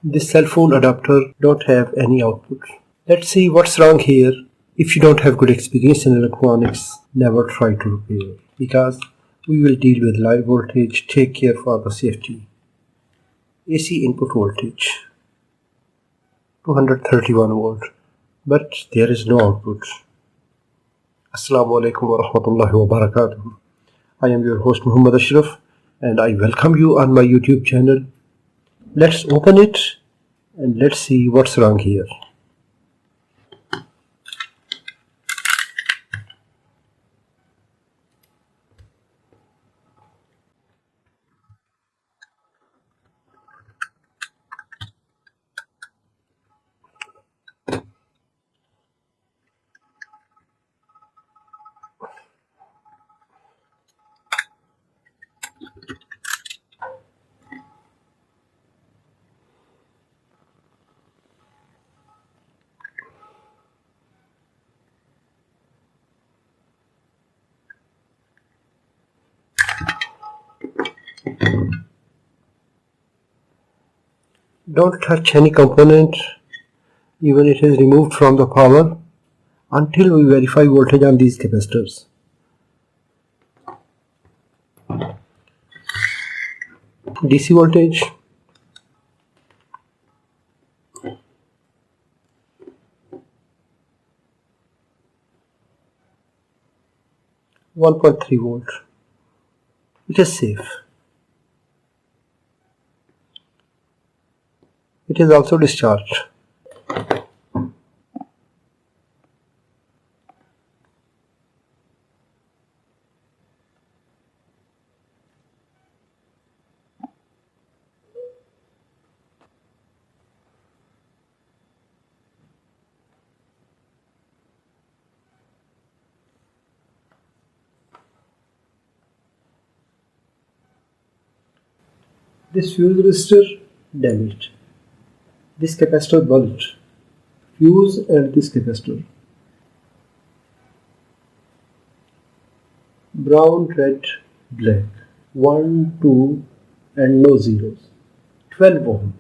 This cell phone adapter don't have any output. Let's see what's wrong here. If you don't have good experience in electronics, never try to repair, because we will deal with live voltage. Take care for the safety. AC input voltage 231 volt, but there is no output. Assalamu alaikum wa rahmatullahi wa barakatuh. I am your host Muhammad Ashraf and I welcome you on my YouTube channel. Let's open it and let's see what's wrong here. Don't touch any component, even it is removed from the power, until we verify voltage on these capacitors. DC voltage 1.3 volt. It is safe. It is also discharged. This fuse resistor damaged. This capacitor bulged. Fuse and this capacitor. Brown, red, black. 1, 2 and no zeros. 12 ohm.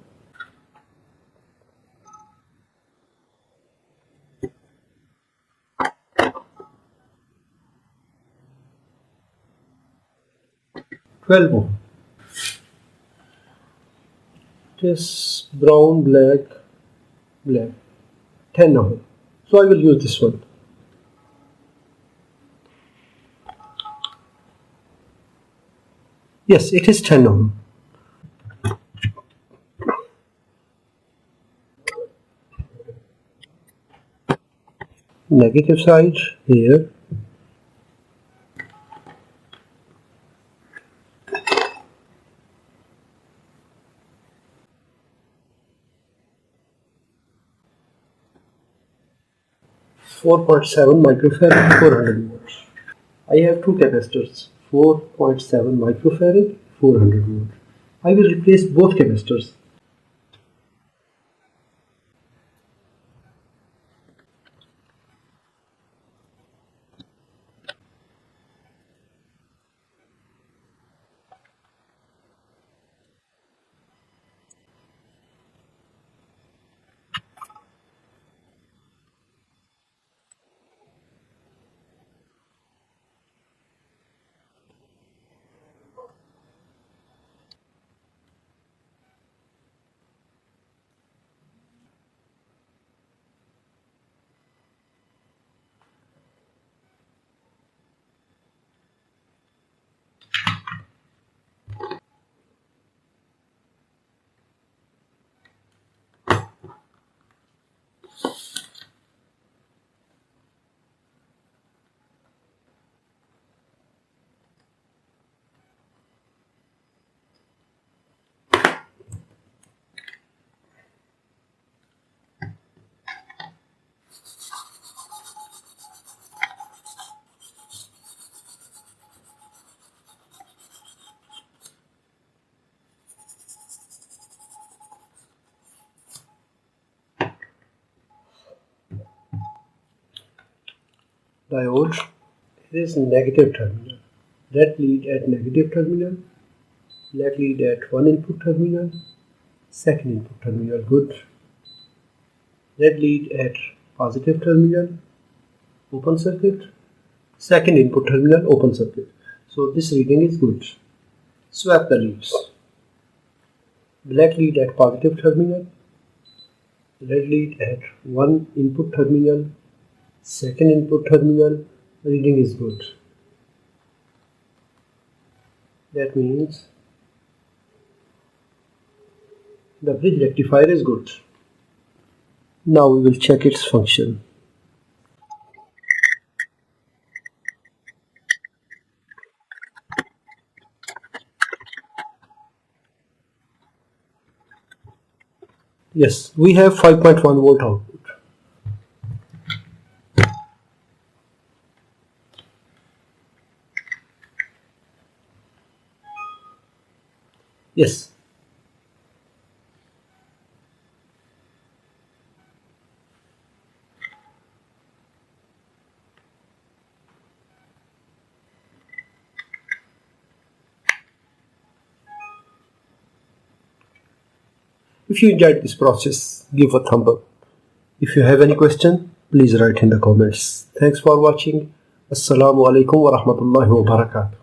This brown, black, 10 ohm. So I will use this one. Yes, it is 10 ohm. Negative side here. .7 microfarad, 400 volts. I have two capacitors, 4.7 microfarad, 400 volts. I will replace both capacitors. Diode. Here is negative terminal. Red lead at negative terminal, black lead at one input terminal, Second input terminal good. Red lead at positive terminal, open circuit. Second input terminal, open circuit. So this reading is good. Swap the leads. Black lead at positive terminal, red lead at one input terminal, second input terminal, reading is good. That means the bridge rectifier is good. Now we will check its function. Yes, we have 5.1 volt output. Yes. If you enjoyed this process, give a thumb up. If you have any question, please write in the comments. Thanks for watching. Assalamu alaikum wa rahmatullahi wa barakatuh.